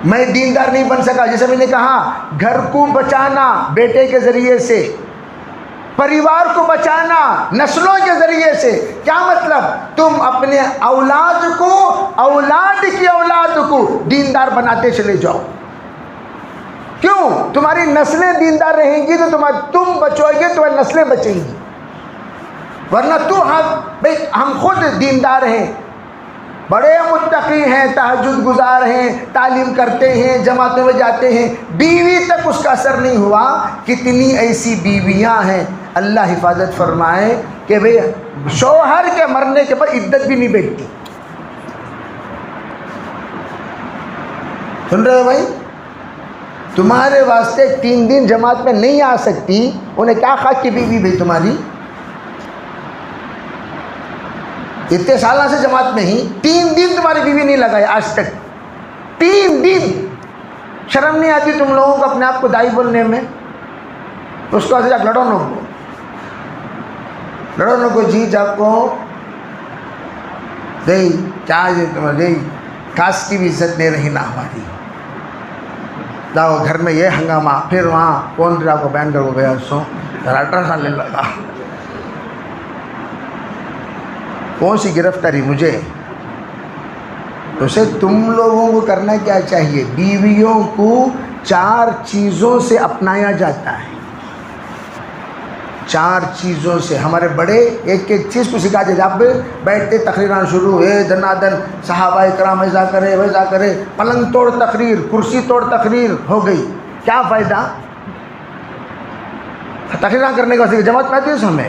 Speaker 2: میں دیندار نہیں بن سکا، جیسے میں نے کہا گھر کو بچانا بیٹے کے ذریعے سے، پریوار کو بچانا نسلوں کے ذریعے سے۔ کیا مطلب؟ تم اپنے اولاد کو، اولاد کی اولاد کو دیندار بناتے چلے جاؤ۔ کیوں؟ تمہاری نسلیں دیندار رہیں گی تو تم بچو گے، تمہاری نسلیں بچیں گی، ورنہ بھئی ہم خود دیندار ہیں، بڑے متقی ہیں، تہجد گزار ہیں، تعلیم کرتے ہیں، جماعتوں میں جاتے ہیں، بیوی تک اس کا اثر نہیں ہوا۔ کتنی ایسی بیویاں ہیں اللہ حفاظت فرمائے کہ بھئی شوہر کے مرنے کے بعد عدت بھی نہیں بیٹھتی۔ سن رہے ہو بھائی؟ تمہارے واسطے 3 دن جماعت میں نہیں آ سکتی، انہیں کیا خاک کی بیوی بھائی تمہاری؟ اتنے سالہ سے جماعت میں ہی 3 دن تمہاری بیوی نہیں لگائے آج تک، 3 دن۔ شرم نہیں آتی تم لوگوں کو اپنے آپ کو دائی بولنے میں؟ اس کو ایسے لڑو نو کو، لڑو نو کو، جی جاب کو دئی کیا تمہاری کاس کی بھی عزت نہیں رہی نا ہماری، جاؤ گھر میں یہ ہنگامہ، پھر وہاں کون رہا کو بیان کر کو گیا سو الٹرا ساؤنڈ لینے لگا، کون سی گرفتاری مجھے؟ تو اسے تم لوگوں کو کرنا کیا چاہیے؟ بیویوں کو 4 چیزوں سے اپنایا جاتا ہے، 4 چیزوں سے۔ ہمارے بڑے ایک ایک چیز کو سکھاتے تھے، اب بیٹھتے تقریران شروع ہوئے، دنادن صحابہ کرام ایسا کرے ویسا کرے، پلنگ توڑ تقریر، کرسی توڑ تقریر ہو گئی، کیا فائدہ؟ تقریران کرنے کا واسطے جماعت میں آتی ہے اس ہمیں،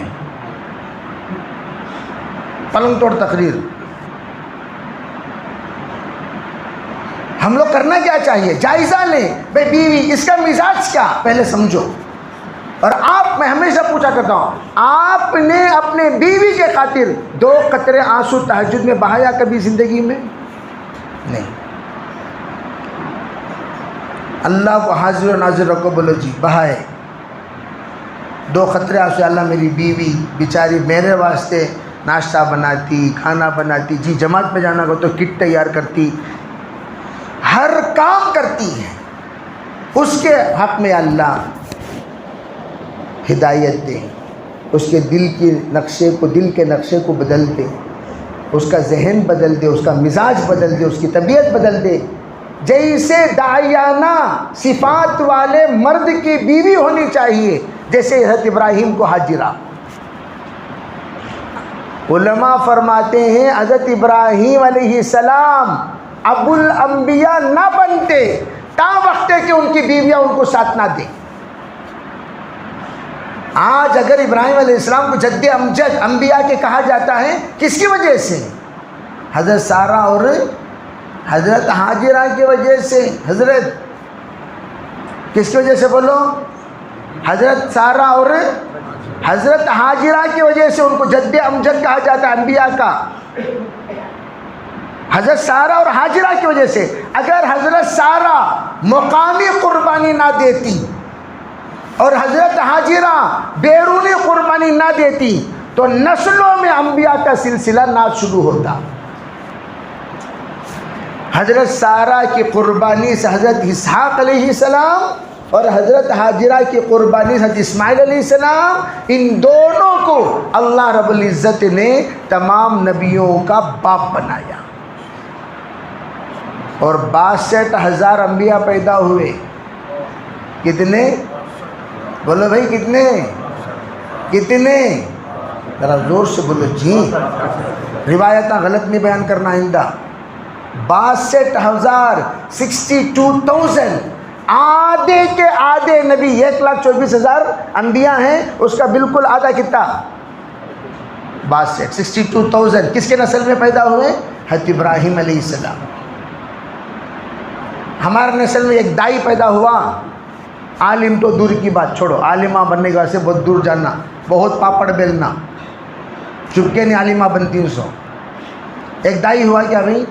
Speaker 2: پلنگ توڑ تقریر۔ ہم لوگ کرنا کیا چاہیے؟ جائزہ لیں، بھئی بیوی اس کا مزاج کیا پہلے سمجھو۔ اور میں ہمیشہ پوچھا کرتا ہوں، آپ نے اپنے بیوی کے خاطر 2 قطرے آنسو تہجد میں بہایا کبھی زندگی میں؟ نہیں۔ اللہ کو حاضر و ناظر رکھو، بولو جی بہائے 2 قطرے آنسو، اللہ میری بیوی بیچاری میرے واسطے ناشتہ بناتی، کھانا بناتی، جی جماعت میں جانا کو تو کٹ تیار کرتی، ہر کام کرتی ہے، اس کے حق میں اللہ ہدایت دے، اس کے دل کے نقشے کو بدل دے، اس کا ذہن بدل دے، اس کا مزاج بدل دے، اس کی طبیعت بدل دے۔ جیسے داعیانہ صفات والے مرد کی بیوی ہونی چاہیے، جیسے حضرت ابراہیم کو ہاجرہ۔ علماء فرماتے ہیں حضرت ابراہیم علیہ السلام ابو الانبیاء نہ بنتے تا وقت کہ ان کی بیویاں ان کو ساتھ نہ دیں۔ آج اگر ابراہیم علیہ السلام کو جد امجد انبیاء کے کہا جاتا ہے کس کی وجہ سے؟ حضرت سارہ اور حضرت ہاجرہ کی وجہ سے. حضرت کس کی وجہ سے بولو؟ حضرت سارہ اور حضرت ہاجرہ کی وجہ سے ان کو جد امجد کہا جاتا ہے انبیاء کا. حضرت سارہ اور ہاجرہ کی وجہ سے. اگر حضرت سارہ مقامی قربانی نہ دیتی اور حضرت ہاجرہ بیرونی قربانی نہ دیتی تو نسلوں میں انبیاء کا سلسلہ نہ شروع ہوتا. حضرت سارہ کی قربانی سے حضرت اسحاق علیہ السلام اور حضرت ہاجرہ کی قربانی سے حضرت اسماعیل علیہ السلام، ان دونوں کو اللہ رب العزت نے تمام نبیوں کا باپ بنایا. اور 62,000 انبیاء پیدا ہوئے. کتنے؟ بولو بھائی کتنے؟ کتنے؟ ذرا زور سے بولو جی. روایتیں غلط نہیں بیان کرنا آئندہ. 62,000 62,000 آدھے کے آدھے نبی. 1,24,000 انبیاء ہیں، اس کا بالکل آدھا کتنا؟ 62,000 کس کے نسل میں پیدا ہوئے؟ حضرت ابراہیم علیہ السلام. ہمارے نسل میں ایک دائی پیدا ہوا. عالم تو دور کی بات چھوڑو، عالمہ بننے کا سے بہت دور جانا، بہت پاپڑ بیلنا، چپکے نہیں عالمہ بنتی 300. ایک دائی ہوا کیا بھائی؟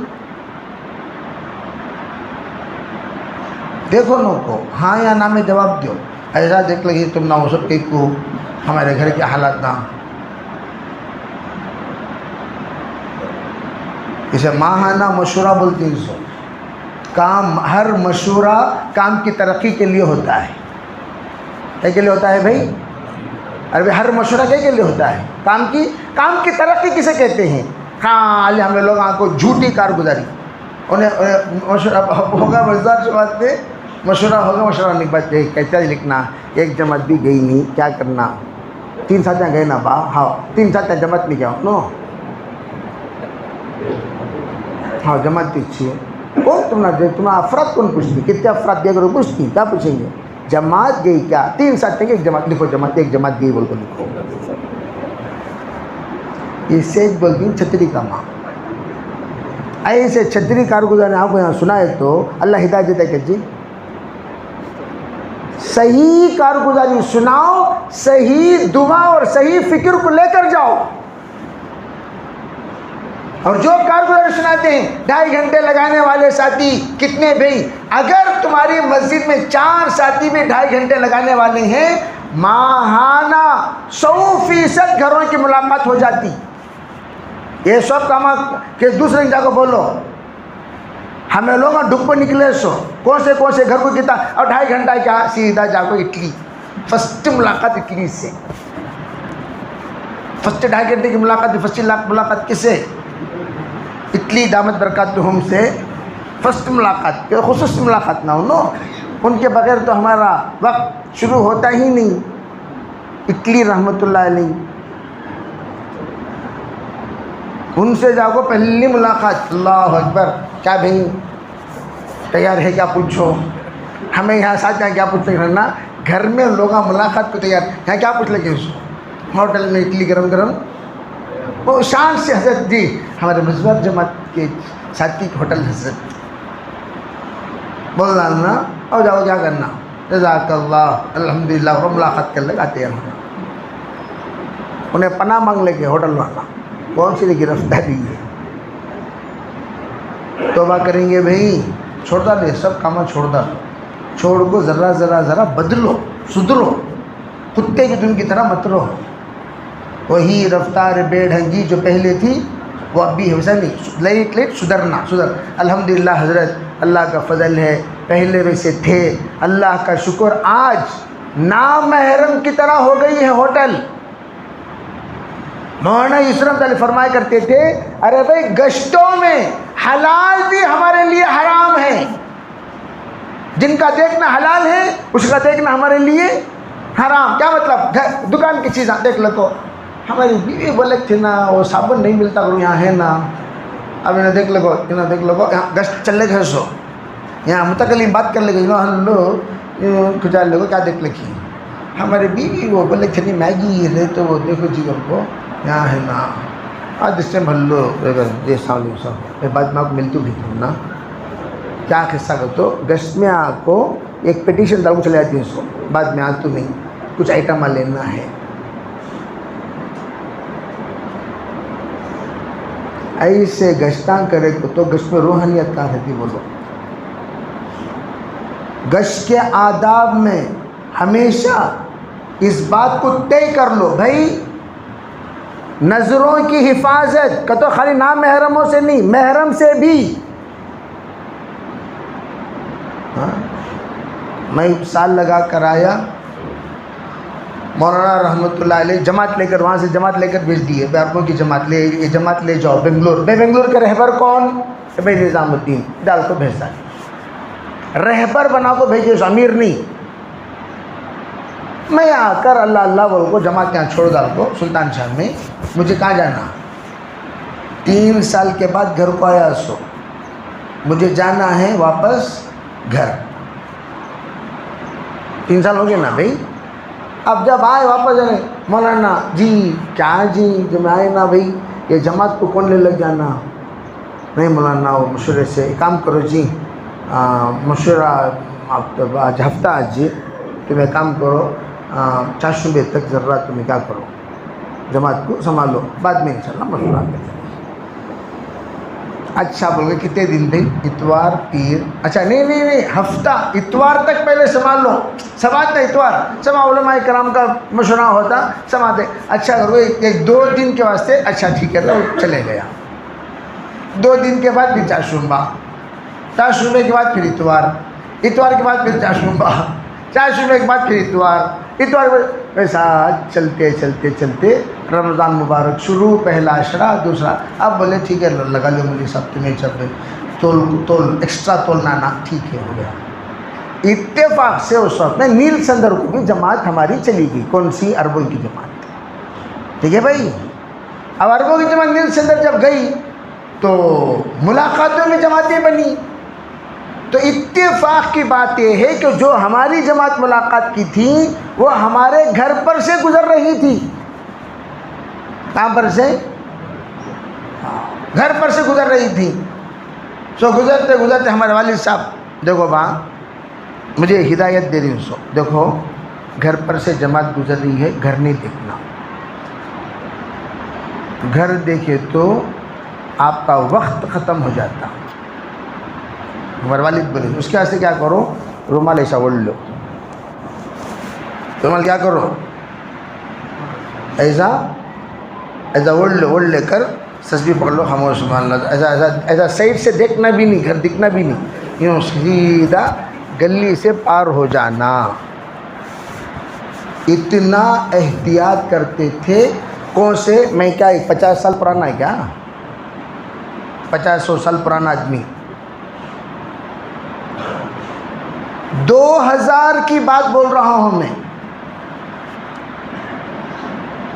Speaker 2: دیکھو نو کو ہاں یا نہ میں جواب دیو. ایسا دیکھ لگی تم نہ ہو سب کے کو ہمارے گھر کے حالات نہ. اسے ماہانہ مشورہ بولتی 300. کام ہر مشورہ کام کی ترقی کے لیے ہوتا ہے. کیا کے لیے ہوتا ہے بھائی؟ ارے ہر مشورہ کے لیے ہوتا ہے؟ کام کی ترقی کسے کہتے ہیں؟ ہاں ہمیں لوگ کو جھوٹی کارگزاری. انہیں مشورہ ہوگا مزدار سے بات پہ مشورہ ہوگا، مشورہ نہیں بات کہتا ہے لکھنا. ایک جماعت بھی گئی نہیں، کیا کرنا؟ 3 ساتھ گئے نا با. ہاں 3 ساتھ جماعت نہیں کیا نو. ہاں جماعت بھی اچھی ہے. کون تمہارا افراد کون پوچھتی؟ کتنے افراد گئے کرو پوچھتی؟ کیا پوچھیں گے؟ جماعت گئی کیا؟ 3 ساتھ ایک جماعت لکھو. جماعت ایک جماعت گئی بول کو لکھو. یہ سیج بولتی ہیں چھتری کا ماں. ایسے چھتری کارگزار نے آپ کو یہاں سنا ہے تو اللہ ہدایت دیتا ہے کہ جی صحیح کارگزاری سناؤ، صحیح دعا اور صحیح فکر کو لے کر جاؤ. اور جو کارگزاری سناتے ہیں 2.5 گھنٹے لگانے والے ساتھی کتنے بھائی؟ اگر تمہاری مسجد میں 4 ساتھی بھی 2.5 گھنٹے لگانے والے ہیں، ماہانہ 100% گھروں کی ملاقات ہو جاتی. یہ سب کام کہ دوسرے جا کو بولو ہمیں لوگ ڈب پہ نکلے سو کون سے گھر کو کتا اور 2.5 گھنٹہ کیا سیدھا جا کو اٹلی. فرسٹ ملاقات اٹلی سے. فرسٹ 2.5 گھنٹے کی ملاقات، فرسٹ ملاقات کس سے؟ اٹلی دامت برکاتہم سے فرسٹ ملاقات. خصوصی ملاقات نہ ہو نو، ان کے بغیر تو ہمارا وقت شروع ہوتا ہی نہیں. اٹلی رحمۃ اللہ علیہ، ان سے جاؤ کو پہلی ملاقات. اللہ اکبر. کیا بھائی تیار ہے کیا پوچھو؟ ہمیں یہاں ساتھ یہاں کیا پوچھتے رہنا، گھر میں لوگ ملاقات کو تیار. یہاں کیا پوچھ لگے اس کو؟ ہوٹل میں اٹلی گرم گرم. وہ شان سے حضرت جی ہمارے مزبر جماعت کے ساتھی ہوٹل حضرت بولنا نا اور جاؤ کیا کرنا. جزاک اللہ الحمدللہ. اور ملاقات کر لگے آتے ہیں. انہیں پناہ مانگ لے کے ہوٹل والا کون سی گرفتاری ہے؟ توبہ کریں گے بھائی. چھوڑتا دے سب کام چھوڑ کو ذرا بدلو، سدھرو. کتے کی دن کی طرح مت رہو. وہی رفتار بے ڈھنگی جو پہلے تھی وہ اب بھی ہے، ویسا نہیں. لیٹ سدھر. الحمدللہ حضرت اللہ کا فضل ہے، پہلے ویسے تھے. اللہ کا شکر آج نامحرم کی طرح ہو گئی ہے ہوٹل. مولانا یسرف علی فرمایا کرتے تھے ارے بھائی گشتوں میں حلال بھی ہمارے لیے حرام ہے. جن کا دیکھنا حلال ہے اس کا دیکھنا ہمارے لیے حرام. کیا مطلب؟ دکان کی چیزیں دیکھ لو. ہماری بیوی بولے تھے نا وہ صابن نہیں ملتا کرو یہاں ہے نا. اب انہیں دیکھ لگو یہاں گشت چل لے گھر سو یہاں متکلم بات کر لے گا ہلو کھجا لے گو کیا دیکھ لکھی. ہمارے بیوی وہ بولے چلی میگی ہے تو وہ دیکھو جی ان کو یہاں ہے نا آج اس سے بھلو یہ سالوں سب بعد میں آپ ملتی بھی تھا نا کیا قصہ کر تو گشت میں آپ کو ایک پیٹیشن داروں چلے جاتی ہے اس کو بعد میں آج تو نہیں کچھ آئٹم لینا ہے ایسے گشتاں کرے تو گشت میں روحانیت کا رہتی بولو گشت کے آداب میں ہمیشہ اس بات کو طے کر لو بھائی نظروں کی حفاظت کہ تو خالی نام محرموں سے نہیں محرم سے بھی میں سال لگا کر آیا مولانا رحمۃ اللہ علیہ جماعت لے کر وہاں سے جماعت لے کر بھیج دیے بیارکوں کی جماعت لے یہ جماعت لے جاؤ بنگلور بنگلور کے رہبر کون بھائی نظام الدین ڈال کو بھیجتا رہبر بنا کو بھیجے امیر نہیں میں آ کر اللہ اللہ بول کو جماعت یہاں چھوڑ ڈال کو سلطان شاہ میں مجھے کہاں جانا 3 سال کے بعد گھر کو آیا سو مجھے جانا ہے واپس گھر 3 سال ہو گئے نا بھائی اب جب آئے واپس جانے مولانا جی کیا جی جب میں آئے نا بھائی یہ جماعت کو کون لے لگ جانا نہیں مولانا وہ مشورے سے ایک کام کرو جی مشورہ آپ آج ہفتہ آج جی تمہیں کام کرو 4 صبح تک ذرا تمہیں کیا کرو جماعت کو سنبھالو بعد میں انشاءاللہ مشورہ کریں اچھا بول گئے کتنے دن تھے اتوار پیر اچھا نہیں ہفتہ اتوار تک پہلے سنبھال لو سماعت اتوار سما علماء کرام کا مشورہ ہوتا سماعت اچھا کرو 1-2 دن کے واسطے اچھا ٹھیک ہے تو چلے گیا 2 دن کے بعد پھر 4 صبح کے بعد پھر اتوار کے بعد پھر 4 صبح کے بعد پھر اتوار ویسا چلتے رمضان مبارک شروع پہلا عشرہ دوسرا اب بولے ٹھیک ہے لگا لو مجھے سب تمہیں چل تول ایکسٹرا تولنا نا ٹھیک ہے ہو گیا اتفاق سے اس وقت میں نیل سندر کو بھی جماعت ہماری چلی گئی کون سی عربوں کی جماعت ٹھیک ہے بھائی اب عربوں کی جماعت نیل سندر جب گئی تو ملاقاتوں میں جماعتیں بنی تو اتفاق کی بات یہ ہے کہ جو ہماری جماعت ملاقات کی تھی وہ ہمارے گھر پر سے گزر رہی تھی کہاں پر سے گھر پر سے گزر رہی تھی سو گزرتے ہمارے والد صاحب دیکھو باں مجھے ہدایت دے رہی ہوں سو دیکھو گھر پر سے جماعت گزر رہی ہے گھر نہیں دیکھنا گھر دیکھے تو آپ کا وقت ختم ہو جاتا ہمارے والد بولے اس کے واسطے کیا کرو رومال ایسا اوڑھ لو رومال کیا کرو ایسا اوڑھ لے کر تسبیح پکڑ لو خاموش سبحان اللہ ایسا سائڈ سے دیکھنا بھی نہیں گھر دکھنا بھی نہیں یوں سیدھا گلی سے پار ہو جانا اتنا احتیاط کرتے تھے کون سے میں کیا 50 سال پرانا ہے کیا 50-100 سال پرانا آدمی 2000 کی بات بول رہا ہوں میں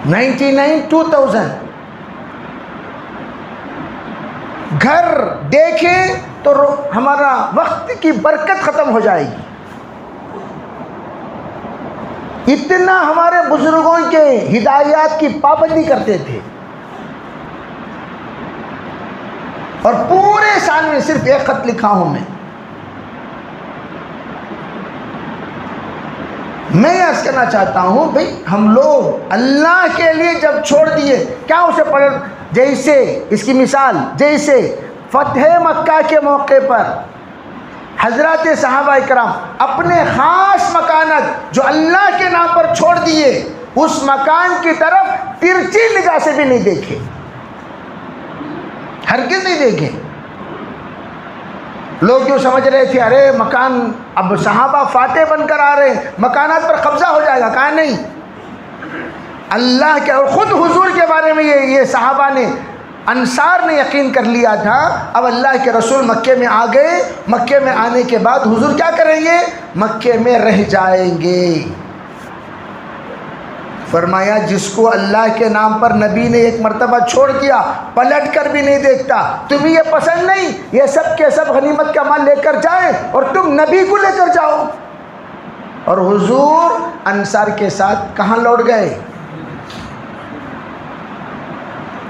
Speaker 2: 99-2000 گھر دیکھے تو ہمارا وقت کی برکت ختم ہو جائے گی اتنا ہمارے بزرگوں کے ہدایات کی پابندی کرتے تھے اور پورے سال میں صرف ایک خط لکھا ہوں میں عرض کرنا چاہتا ہوں بھئی ہم لوگ اللہ کے لیے جب چھوڑ دیے کیا اسے پڑھ جیسے اس کی مثال جیسے فتح مکہ کے موقع پر حضرات صحابہ اکرام اپنے خاص مکانت جو اللہ کے نام پر چھوڑ دیے اس مکان کی طرف ترچھی نگاہ سے بھی نہیں دیکھے ہرگز نہیں دیکھے لوگ جو سمجھ رہے تھے ارے مکان اب صحابہ فاتح بن کر آ رہے ہیں مکانات پر قبضہ ہو جائے گا کہا نہیں اللہ کے اور خود حضور کے بارے میں یہ صحابہ نے انصار نے یقین کر لیا تھا اب اللہ کے رسول مکے میں آ گئے مکے میں آنے کے بعد حضور کیا کریں گے مکے میں رہ جائیں گے فرمایا جس کو اللہ کے نام پر نبی نے ایک مرتبہ چھوڑ دیا پلٹ کر بھی نہیں دیکھتا تمہیں یہ پسند نہیں یہ سب کے سب غنیمت کا مال لے کر جائیں اور تم نبی کو لے کر جاؤ اور حضور انصار کے ساتھ کہاں لوٹ گئے؟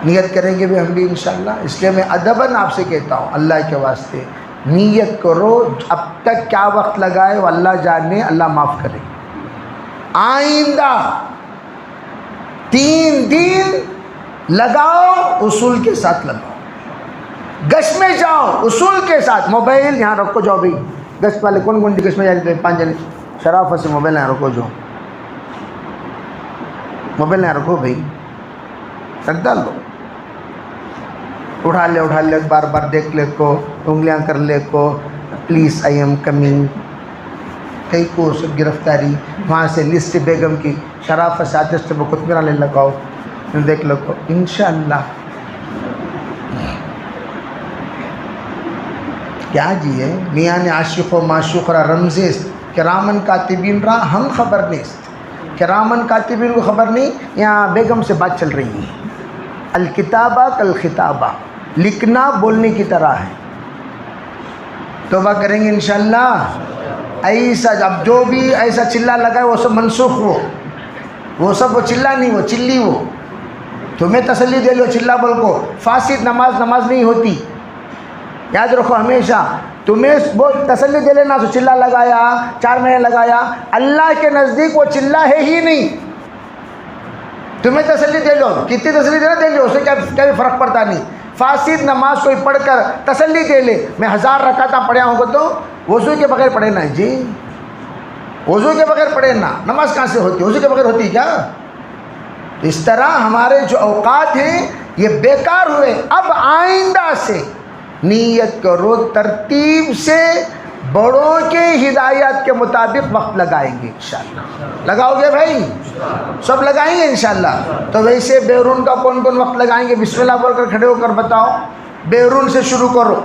Speaker 2: نیت کریں گے بھی ہم بھی انشاءاللہ. اس لیے میں ادباً آپ سے کہتا ہوں اللہ کے واسطے نیت کرو. اب تک کیا وقت لگائے وہ اللہ جانے, اللہ معاف کرے. آئندہ 3 دن لگاؤ, اصول کے ساتھ لگاؤ. گش میں جاؤ اصول کے ساتھ. موبائل یہاں رکھو جاؤ بھائی. گش والے کون کون گش میں جاتے ہیں؟ 5 جنے. شرافت سے موبائل یہاں رکھو جاؤ. موبائل یہاں رکھو بھائی, رکھ ڈال دو. اٹھا لے بار بار دیکھ لے کو, انگلیاں کر لے کو, پلیز آئی ایم کمنگ. کئی کو سب گرفتاری وہاں سے لسٹ بیگم کی شرافت سے آتے سے خود میرا لے لگاؤ, دیکھ لو کو انشاءاللہ. کیا جی ہے میاں نے عاشق و معشوق را رمزیست کرامن کاتبین را ہم خبر نیست. کرامن کاتبین کو خبر نہیں. یہاں بیگم سے بات چل رہی ہے. الکتابہ کالخطابہ, لکھنا بولنے کی طرح ہے. توبہ کریں گے انشاءاللہ. ایسا اب جو بھی ایسا چلا لگائے وہ سب منسوخ ہو. وہ سب وہ چلا نہیں, وہ چلی. وہ تمہیں تسلی دے لو چلا بول کو. فاسد نماز نہیں ہوتی, یاد رکھو ہمیشہ. تمہیں وہ تسلی دے لینا سو چلا لگایا 4 مہینے لگایا, اللہ کے نزدیک وہ چلا ہے ہی نہیں. تمہیں تسلی دے لو, کتنی تسلی دینا دے لو, اس سے کیا بھی فرق پڑتا نہیں. فاسد نماز کوئی پڑھ کر تسلی دے لے میں 1000 رکعتیں پڑھیا ہوں گا تو وضو کے بغیر پڑھے نا جی. وضو کے بغیر پڑھے نا, نماز کہاں سے ہوتی؟ وضو کے بغیر ہوتی کیا؟ اس طرح ہمارے جو اوقات ہیں یہ بیکار ہوئے. اب آئندہ سے نیت کرو ترتیب سے, بڑوں کے ہدایات کے مطابق وقت لگائیں گے انشاءاللہ. لگاؤ گے بھائی؟ سب لگائیں گے انشاءاللہ. تو ویسے بیرون کا کون کون وقت لگائیں گے؟ بسم اللہ بول کر کھڑے ہو کر بتاؤ. بیرون سے شروع کرو,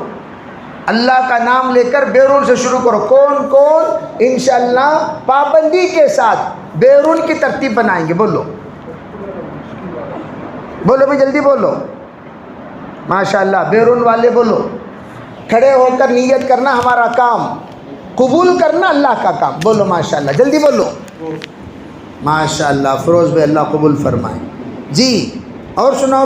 Speaker 2: اللہ کا نام لے کر بیرون سے شروع کرو. کون کون انشاءاللہ پابندی کے ساتھ بیرون کی ترتیب بنائیں گے؟ بولو بولو بھی جلدی بولو. ماشاءاللہ بیرون والے بولو. کھڑے ہو کر نیت کرنا ہمارا کام, قبول کرنا اللہ کا کام. بولو ماشاءاللہ, جلدی بولو. ماشاءاللہ فروز بھائی اللہ قبول فرمائے. جی اور سناؤ.